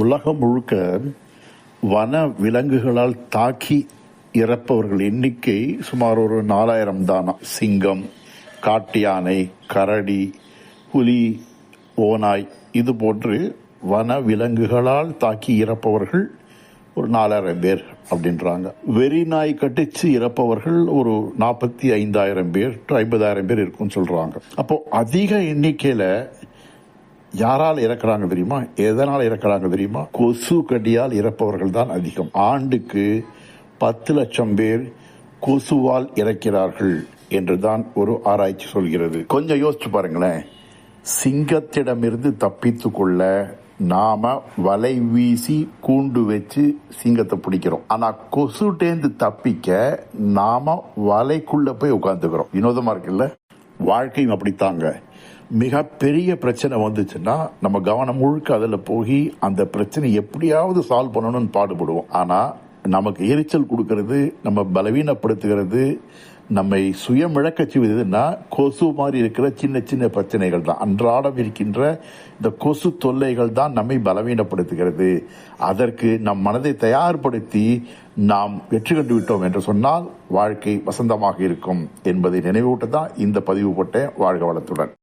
உலகம் முழுக்க வன விலங்குகளால் தாக்கி இறப்பவர்கள் எண்ணிக்கை சுமார் ஒரு 4000 தானா. சிங்கம், காட்டு யானை, கரடி, புலி, ஓநாய் இது போன்று வன விலங்குகளால் தாக்கி இறப்பவர்கள் ஒரு 4000 பேர் அப்படின்றாங்க. வெறி நாய் கட்டிச்சு இறப்பவர்கள் ஒரு 45,000 பேர் 50,000 பேர் இருக்குன்னு சொல்றாங்க. அப்போ அதிக எண்ணிக்கையில யாரால் இறக்குறாங்க தெரியுமா? எதனால் இறக்குறாங்க தெரியுமா? கொசு கடியால் இறப்பவர்கள் தான் அதிகம். ஆண்டுக்கு 10 லட்சம் பேர் கொசுவால் இறக்கிறார்கள் என்றுதான் ஒரு ஆராய்ச்சி சொல்கிறது. கொஞ்சம் யோசிச்சு பாருங்களேன். சிங்கத்திடமிருந்து தப்பித்து கொள்ள நாம வலை வீசி கூண்டு வச்சு சிங்கத்தை பிடிக்கிறோம். ஆனா கொசுட்டேந்து தப்பிக்க நாம வலைக்குள்ள போய் உட்காந்துக்கிறோம். வினோதமா இருக்குல்ல? வாழ்க்கையும் அப்படித்தாங்க. மிக பெரிய பிரச்சனை வந்துச்சுன்னா நம்ம கவனம் முழுக்க அதில் போய் அந்த பிரச்சனை எப்படியாவது சால்வ் பண்ணணும்னு பாடுபடுவோம். ஆனா நமக்கு எரிச்சல் கொடுக்கறது, நம்ம பலவீனப்படுத்துகிறது, நம்மை சுயமிழக்க செய்வதுன்னா கொசு மாதிரி இருக்கிற சின்ன சின்ன பிரச்சனைகள் தான். அன்றாடம் இருக்கின்ற இந்த கொசு தொல்லைகள் தான் நம்மை பலவீனப்படுத்துகிறது. அதற்கு நம் மனதை தயார்படுத்தி நாம் வெற்றி கண்டு விட்டோம் என்று சொன்னால் வாழ்க்கை வசந்தமாக இருக்கும் என்பதை நினைவூட்ட தான் இந்த பதிவு போட்ட. வாழ்க வளத்துடன்.